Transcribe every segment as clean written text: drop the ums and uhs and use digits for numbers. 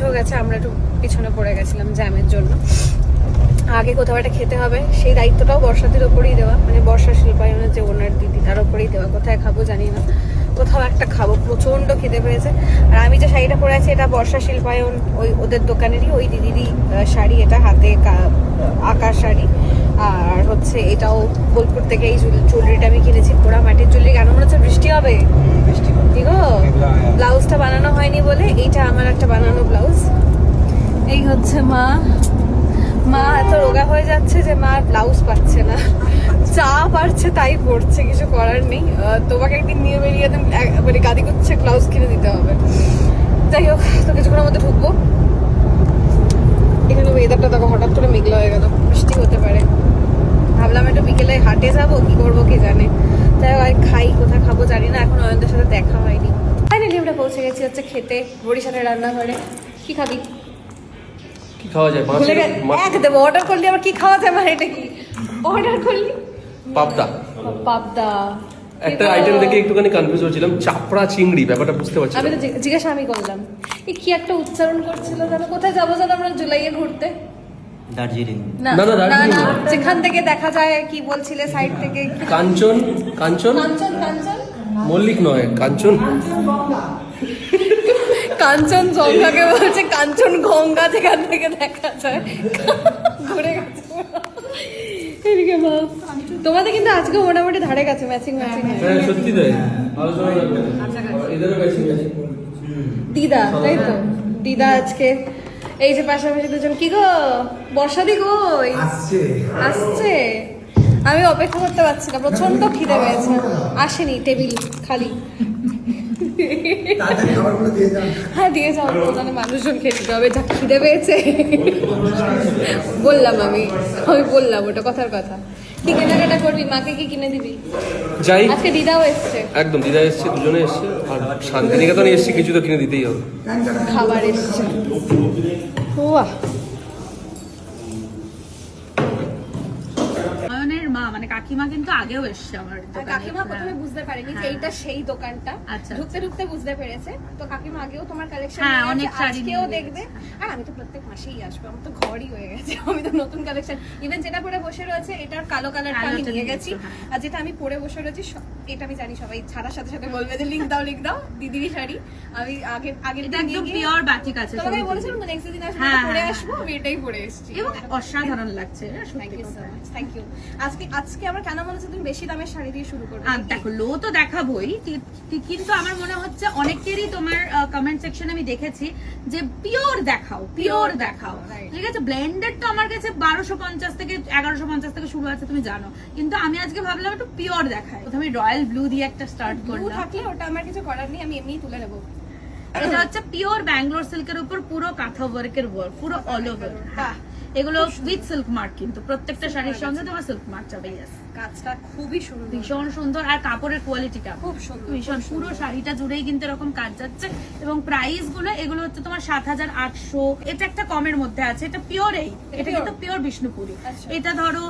আগেও গেছে, আমরা একটু পিছনে পড়ে গেছিলাম জ্যামের জন্য। আগে কোথাও একটা খেতে হবে, সেই দায়িত্বটাও বর্ষাদের ওপরেই দেওয়া, মানে বর্ষা শিল্পায়নের যে ওনার দিদি তার ওপরেই দেওয়া। কোথায় খাবো জানি না, কোথাও একটা খাবো, প্রচন্ড খিদে পেয়েছে। আর আমি যে শাড়িটা পরে আছি এটা বর্ষা শিল্পায়ন ওই ওদের দোকানেরই, ওই দিদিরই শাড়ি, এটা হাতে আঁকার শাড়ি। আর হচ্ছে এটাও বোলপুর থেকে এই জুয়েলারিটা আমি কিনেছি, পোড়া মাটির জুয়েলারি। কেন মনে হচ্ছে বৃষ্টি হবে? ঠিক ব্লাউজটা বানানো হয়নি বলে এইটা আমার একটা বানানো ব্লাউজ। এই হচ্ছে মা এত রোগা হয়ে যাচ্ছে যে মা ব্লাউজ পাচ্ছে না, যা পারছে তাই পড়ছে, কিছু করার নেই। তোমাকে একদিন নিয়ে বেরিয়ে মানে গাদি করছে ব্লাউজ কিনে দিতে হবে। যাই হোক, তো কিছুক্ষণের মধ্যে ঢুকবো। এখানে ওয়েদারটা দেখো, হঠাৎ করে মেঘলা হয়ে গেল, বৃষ্টি হতে পারে। ভাবলাম একটু বিকেলে হাটে যাবো, কি করবো কে জানে। যাই হোক, খাই, কোথায় খাবো জানি না, এখন অয়নদের সাথে দেখা হয়নি। ফাইনালি আমরা পৌঁছে গেছি হচ্ছে খেতে, বরিশালের রান্নাঘরে। কি খাবি? কি খাওয়া যায়? এক দেবো, অর্ডার করলি আবার কি খাওয়া যায়? মানে এটা কি অর্ডার করলি? পাবদা। পাবদা একটা আইটেম দেখে একটুখানি কনফিউজ হচ্ছিলাম, চাপড়া চিংড়ি, ব্যাপারটা বুঝতে পারছি আমি তো জিজ্ঞাসা আমি করলাম। এই কি একটা উচ্চারণ করছিল জানো? কোথায় যাবো জানো আমরা জুলাইয়ে ঘুরতে? দার্জিলিং। না না, দার্জিলিং না, না। যেখান থেকে দেখা যায়, কি বলছিলে সাইড থেকে? কাঞ্চন। কাঞ্চন কাঞ্চন কাঞ্চন মল্লিক নয়, কাঞ্চন। কাঞ্চন জঙ্ঘাকে বলছে কাঞ্চন গঙ্গা, যেখান থেকে দেখা যায়। ঘুরে গেছে এদিকে মা। তোমাদের কিন্তু আজকে মোটামুটি ধারে গেছে, ম্যাচিং ম্যাচিং। হ্যাঁ সত্যি তাই, আলোচনা রাখবে। এদেরও বেশি বেশি দিদা, তাই তো? দিদা আজকে এই যে পাশাপাশি দুজন। কি গো বর্ষাদি কই? আসছে। আমি অপেক্ষা করতে পারছি না, প্রচন্ড খিদে পেয়েছে। আসেনি, টেবিল খালি। হ্যাঁ দিয়ে যাও, মানে মানুষজন খেয়ে দিতে হবে, যা খিদে পেয়েছে। বললাম আমি বললাম ওটা কথার কথা। কি কেনাকাটা করবি? মাকে কি কিনে দিবি? যাই, আজকে দিদাও এসছে। একদম দিদা এসছে, দুজনে এসছে। আর শান্তিনিকেতনে এসছে, কিছু তো কিনে দিতেই হবে। খাবার এসছে। বাহ, অয়নের মা মানে কাকিমা কিন্তু আগেও এসছে আমার দোকানে। কাকিমা প্রথমে বুঝতে পারেনি যে এইটা সেই দোকানটা, আচ্ছা। ঢুকতে ঢুকতে বুঝতে পেরেছে। তো কাকিমা আগেও তোমার কালেকশন হ্যাঁ, অনেক শাড়ি আজকেও নিয়ে দেখবে। আর আমি তো প্রত্যেক মাসেই আসবো, আমার তো ঘরই হয়ে গেছে। আমি তো নতুন কালেকশন, ইভেন যেটা পরে বসে রয়েছে এটার কালো কালারটা আমি নিয়ে গেছি। আর যেটা আমি পরে বসে রয়েছি এটা আমি জানি সবাই ছাড়ার সাথে সাথে বলবে যে লিংক দাও দিদির শাড়ি। আমি আগের এটা একদম পিওর বাটিক আছে। তোমাকে বলেছিলাম তো নেক্সট দিন আসবো পরে আসবো, আমি এটাই পরে এসেছি এবং অসাধারণ লাগছে। Thank you so much, thank you. আজকে আমার কেন মনে হচ্ছে তুমি বেশি দামের শাড়ি দিয়ে শুরু করবে? আর দেখো, লো তো দেখাবোই, কিন্তু আমার মনে হচ্ছে অনেকেরই তোমার কমেন্ট সেকশনে আমি দেখেছি যে পিওর দেখাও, পিওর দেখাও। ঠিক আছে, ব্লেন্ডেড তো আমার কাছে 1250 থেকে 1150 থেকে শুরু আছে, তুমি জানো। কিন্তু আমি আজকে ভাবলাম একটু পিওর দেখাই। প্রথমে রয়্যাল ব্লু দিয়ে একটা স্টার্ট করলাম। থাকলে ওটা আমার কিছু করার নেই, আমি এমনিই তুলে নেবো। এটা হচ্ছে পিওর ব্যাঙ্গালোর সিল্কের উপর পুরো কাঁথা ওয়ার্কের ওয়ার্ক, পুরো অল ওভার। হ্যাঁ, এগুলো উইথ সিল্ক মার্ক, কিন্তু প্রত্যেকটা শাড়ির সঙ্গে তোমার সিল্ক মার্ক যাবে। ইয়েস, কাজটা খুবই সুন্দর, ভীষণ সুন্দর। আর কাপড়ের কোয়ালিটিটা খুব সুন্দর, ভীষণ। পুরো শাড়িটা জুড়েই কিন্তু এরকম কাজ যাচ্ছে। এবং প্রাইস গুলো এগুলো হচ্ছে তোমার 7800। এটা একটা কমের মধ্যে আছে, এটা পিওর। এটা কিন্তু পিওর বিষ্ণুপুরি। এটা ধরো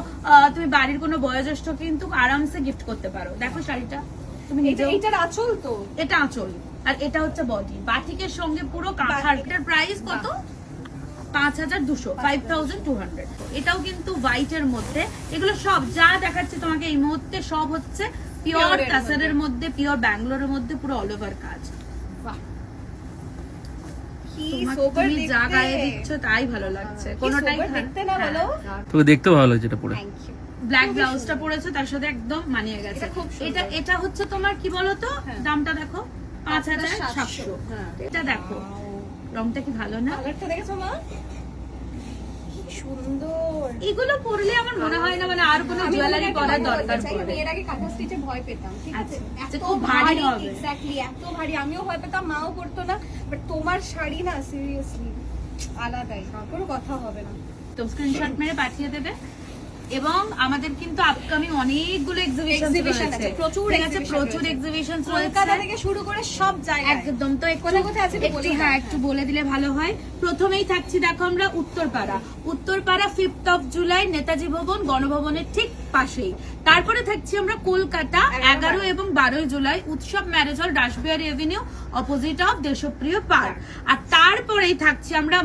তুমি বাড়ির কোনো বয়োজ্যেষ্ঠ কিন্তু আরামসে গিফট করতে পারো। দেখো শাড়িটা তুমি নিজে, এইটার আঁচল তো, এটা আঁচল আর এটা হচ্ছে বডি। বাটিকের সঙ্গে পুরো কাঁথার। এটার প্রাইস কত? 5200, 5200। এটাও কিন্তু হোয়াইট এর মধ্যে। এগুলো সব যা দেখাচ্ছে তোমাকে এই মুহূর্তে সব হচ্ছে পিওর তাসারের মধ্যে, পিওর ব্যাঙ্গালোরের মধ্যে, পুরো অল ওভার কাজ। তুমি যা গায়ে দিচ্ছ তাই ভালো লাগছে, কোনোটাই দেখতে না বলো। তোকে দেখতেও ভালো লাগছে এটা পরে। ব্ল্যাক ব্লাউজটা পরেছো, তার সাথে একদম মানিয়ে গেছে। এটা হচ্ছে তোমার কি বলতো, দামটা দেখো 5700। এটা দেখো রংটা কি ভালো না? কালারটা দেখেছো মা? সুন্দর। এগুলো পরলে আমার মনে হয় না মানে আর কোনো জুয়েলারি পরার দরকার পড়ে। এর আগে কাঁথা স্টিচে ভয় পেতাম, ঠিক আছে, এত খুব ভারী হবে। এক্স্যাক্টলি, এত ভারী। আমিও ভয় পেতাম, মাও পরতো না। বাট তোমার শাড়ি না সিরিয়াসলি আলাদাই, কোনো কথা হবে না। তো স্ক্রিনশট মেরে পাঠিয়ে দেবে। এবং আমাদের কিন্তু আপকামিং অনেকগুলো এক্সিবিশন আছে, প্রচুর এক্সিবিশন কলকাতা থেকে শুরু করে সব জায়গায় একদম। তো কোথায় আছে একটু বলে দিলে ভালো হয়। প্রথমেই থাকছি দেখো আমরা উত্তরপাড়া 5th of জুলাই, নেতাজি ভবন, গণভবনের ঠিক পাশেই। তারপরে থাকছি আমরা কলকাতা 11 এবং 12 July Utsav marriage hall, Rashbehari avenue, opposite of Deshapriya park. আর তারপরেই থাকছি আমরা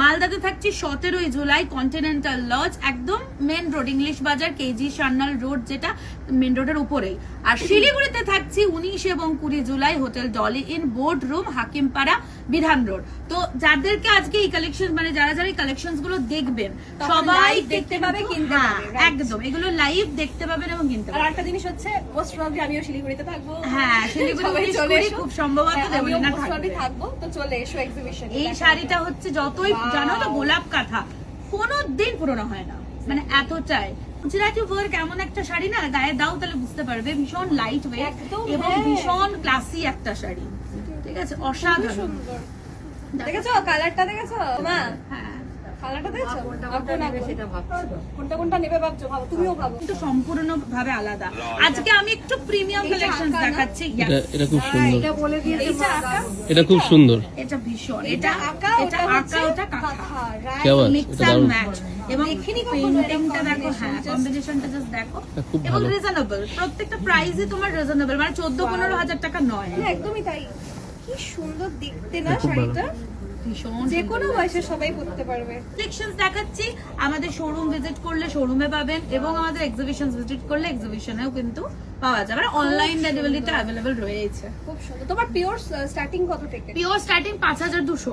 মালদাতে থাকছি 17 জুলাই কন্টিনেন্টাল লজ, একদম main road, English Bazar, KG Sanyal road, যেটা মেন রোডের উপরেই। আর শিলিগুড়িতে থাকছি 19 এবং 20 July hotel Dolly inn, board room, Hakimpara, Bidhan road. তো যাদেরকে আজকে এই কালেকশন, মানে যারা যারা এই কালেকশনস গুলো দেখবেন সবাই দেখতে পাবে, কিনতে পাবে, একদম এগুলো লাইভ দেখতে পাবেন এবং কিনতে আর পাবেন। একটা জিনিস হচ্ছে মোস্ট প্রবাবলি আমিও শিলিগুড়িতে থাকবো। হ্যাঁ, শিলিগুড়ি খুব সম্ভবত দেবলীনা থাকবে। থাকবো, তো চলে এসো এক্সিবিশন। এই শাড়িটা হচ্ছে যতই জানো তো গোলাপ কাঁথা কোনো দিন পুরনো হয় না, মানে এতটাই গুজরাটি ওয়ার্ক, এমন একটা শাড়ি না গায়ে দাও তাহলে বুঝতে পারবে, ভীষণ লাইট ওয়েট একদম, এবং হ্যাঁ। ভীষণ ক্লাসি একটা শাড়ি, ঠিক আছে, অসাধারণ। সুন্দর দেখেছো কালারটা, দেখেছো মা হ্যাঁ, কালারটা দেখেছো? কোনটা কোনটা নেবে ভাবছো? ভাবো, তুমিও ভাবো। কিন্তু সম্পূর্ণ ভাবে আলাদা। আজকে আমি একটু প্রিমিয়াম কালেকশন দেখাচ্ছি। Yes, এটা খুব সুন্দর, এটা বলে দিয়েছে এইটা আঁকা, এটা খুব সুন্দর। এটা ভীষণ, এটা আঁকা, এটা আঁকা, ওটা কাঁথা, কি আওয়াজ, মিক্স এটা এন্ড দারুণ। ম্যাচ। এবং দেখিনি কখনো পেইন্টিংটা এরকম দেখো, হ্যাঁ, combination, কম্বিনেশনটা জাস্ট দেখো, এটা খুব এবং ভালো। রিজনেবল, প্রত্যেকটা প্রাইসই তোমার রিজনেবল, মানে 14-15 হাজার টাকা নয়। হ্যাঁ, একদমই তাই। কি সুন্দর দেখতে না খুব ভালো। শাড়িটা, ভীষণ যে কোনো বয়সে সবাই পরতে পারবে। কালেকশনস দেখাচ্ছি। আমাদের শোরুম ভিজিট করলে শোরুমে পাবেন, এবং আমাদের এক্সিবিশন ভিজিট করলে এক্সিবিশনেও কিন্তু পাওয়া যাবে। আর অনলাইন ডেলিভারিতে অ্যাভেলেবল রয়েছে। খুব সুন্দর। তোমার পিওর স্টার্টিং কত থেকে? Pure starting 5200।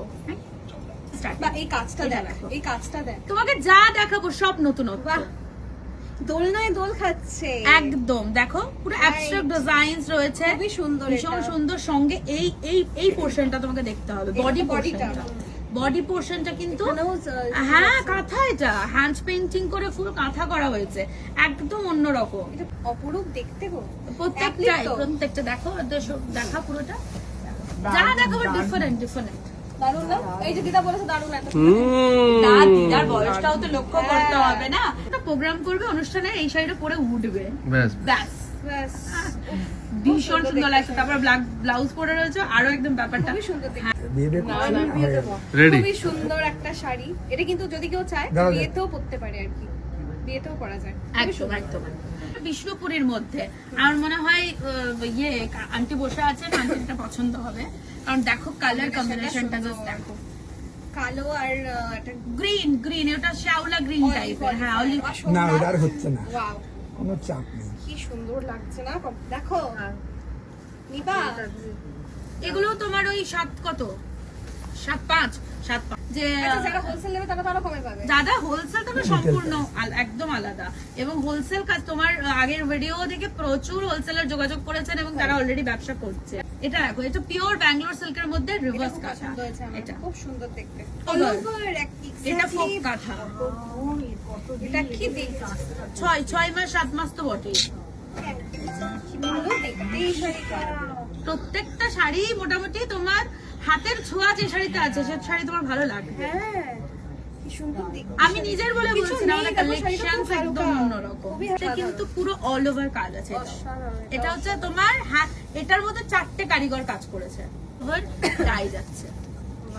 বা এই কাজটা এটা দেখ, দেখো। এই কাজটা দেখ, তোমাকে যা দেখাবো সব নতুনত্ব। বাহ, দোলনায় দোল খাচ্ছে একদম দেখো, পুরো অ্যাবস্ট্রাক্ট ডিজাইনস রয়েছে, খুবই সুন্দর। ভীষণ এটা সুন্দর। সঙ্গে এই এই এই পোরশনটা তোমাকে দেখতে হবে, এটা বডি তো bodyটা। পোরশনটা, বডি পোরশনটা কিন্তু এখানেও, হ্যাঁ কাঁথা, এটা হ্যান্ড পেইন্টিং করে ফুল কাঁথা করা হয়েছে, একদম অন্যরকম। এটা অপরূপ দেখতে গো। প্রত্যেকটাই, Applique তো। প্রত্যেকটা দেখো, দেখা পুরোটা, যা দেখাবো ডিফারেন্ট ডিফারেন্ট। দারুণ না? এই যে দিদা বলেছে দারুণ একটা। দিদার বয়সটাও তো লক্ষ্য করতে হবে না। একটা প্রোগ্রাম করবে অনুষ্ঠানে, এই শাড়িটা পরে উঠবে, ব্যাস ব্যাস, ব্যাস, ভীষণ সুন্দর লাগছে। তারপর ব্লাউজ পরে রয়েছে, আরো একদম ব্যাপারটা খুবই সুন্দর দেখতে। রেডি। খুবই সুন্দর একটা শাড়ি। এটা কিন্তু যদি কেউ চায় দাও, দাও। বিয়েতেও পরতে পারে আর কি, বিয়েতেও পরা যায়। একদম একদম। বিষ্ণুপুরীর মধ্যে আমার মনে হয় আন্টি বসে আছেন, আন্টিটা পছন্দ হবে, কারণ দেখো কালার কম্বিনেশনটা জাস্ট দেখো, কালো আর একটা গ্রিন গ্রিন, ওটা শ্যাওলা গ্রিন টাইপের, হ্যাঁ অলিভ। না এটা আর হচ্ছে না, ওয়াও, কোনো চাপ নেই। কি সুন্দর লাগছে না? দেখো নিবা, এগুলো তোমার ওই 7 কত, 7.5 যে আচ্ছা, যারা হোলসেল নেবে তারা তো আরো কমে পাবে। দাদা হোলসেল তো সম্পূর্ণ একদম আলাদা, এবং হোলসেল কাজ তোমার আগের ভিডিও থেকে প্রচুর হোলসেলার যোগাযোগ করেছেন এবং তারা অলরেডি ব্যবসা করছে। এটা দেখো, এটা পিওর ব্যাঙ্গালোর সিল্কের মধ্যে এটা রিভার্স খুব কাঁথা, পছন্দ হয়েছে আমার, এটা খুব সুন্দর দেখতে। All All over। over এটা ফোক exactly কাঁথা, এটা কি দেখতে 6 মাস 7 মাস তো বটেই। ভালো দেখতে এই শাড়িটা। প্রত্যেকটা শাড়ি মোটামুটি তোমার হাতের ছোঁয়া যে শাড়িতে আছে, সে শাড়ি তোমার ভালো লাগবে। হ্যাঁ, কি সুন্দর দেখতে। আমি নিজের বলে কিছু বলছি না, নেই, আমাদের দেখো শাড়িটা কালেকশনস খুব একদম হালকা। অন্যরকম। খুবই এটা কিন্তু পুরো অল ওভার কাজ আছে এটা। অসাধারণ। এটা হচ্ছে তোমার হাত, এটার মধ্যে 4টে কারিগর কাজ করেছে, ওভার টাই যাচ্ছে,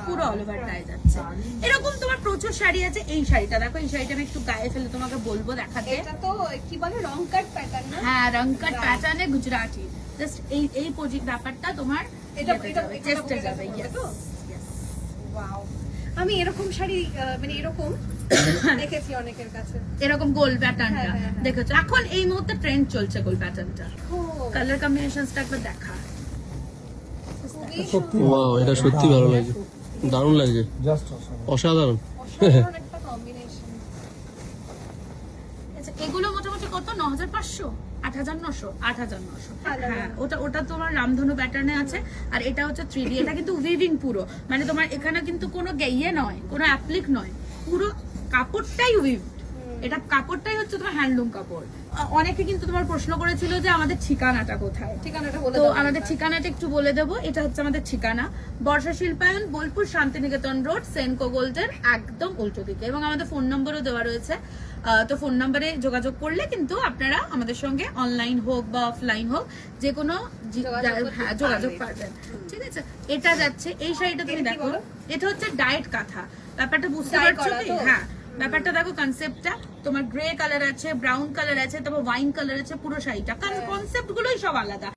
পুরো অল ওভার টাই যাচ্ছে। এরকম তোমার প্রচুর শাড়ি আছে। এই শাড়িটা দেখো, এই শাড়িটা আমি একটু গায়ে ফেলে তোমাকে বলবো দেখাতে। এটা তো কি বলে রং কাট প্যাটার্ন না? হ্যাঁ, রংকাট প্যাটার্নে গুজরাটি, জাস্ট এই ব্যাপারটা তোমার এটা চেষ্টা যাবে। এটা তো? ওয়াও, আমি এরকম শাড়ি মানে এরকম দেখেছি অনেকের কাছে। এরকম গোল প্যাটার্নটা হ্যাঁ, হ্যাঁ, হ্যাঁ। দেখেছো, এখন এই মুহূর্তে ট্রেন্ড চলছে গোল প্যাটার্নটা। ও, কালার কম্বিনেশনসটা একবার দেখা। খুবই সত্যি ওয়াও, এটা সত্যি ভালো লাগছে, দারুণ লাগছে, জাস্ট অসাধারণ। অসাধারণ একটা কম্বিনেশন। আচ্ছা, এগুলো মোটামুটি কত, 9500, 8900, 8900। হ্যাঁ, ওটা তোমার রামধনু প্যাটার্নে আছে, আর এটা হচ্ছে 3D। এটা কিন্তু উইভিং পুরো, মানে তোমার এখানে কিন্তু কোনো ইয়ে নয়, কোনো অ্যাপ্লিক নয়, পুরো কাপড়টাই উইভ। এটা কাপড়টাই হচ্ছে তোমার হ্যান্ডলুম কাপড়। অনেকে কিন্তু তোমার প্রশ্ন করেছিল যে আমাদের ঠিকানাটা কোথায়, ঠিকানাটা বলে তো দাও। আমাদের ঠিকানাটা একটু বলে দেবো। এটা হচ্ছে আমাদের ঠিকানা, বর্ষা শিল্পায়ন, বোলপুর, শান্তিনিকেতন রোড, সেনকো গোল্ডের একদম উল্টো দিকে, এবং আমাদের ফোন নম্বরও দেওয়া রয়েছে। তো ফোন নম্বরে যোগাযোগ করলে কিন্তু আপনারা আমাদের সঙ্গে অনলাইন হোক বা অফলাইন হোক যে কোনো হ্যাঁ যোগাযোগ পারবেন, ঠিক আছে। এটা যাচ্ছে, এই শাড়িটা তুমি এটা কি দেখো, বলো? এটা হচ্ছে ডায়েট কাঁথা, ব্যাপারটা বুঝতে Dye পারছো করা কি? তো? হ্যাঁ, ব্যাপারটা দেখো, কনসেপ্টটা তোমার গ্রে কালার আছে, ব্রাউন কালার আছে, তারপর ওয়াইন কালার আছে, পুরো শাড়িটা, কারণ কনসেপ্ট গুলোই সব আলাদা।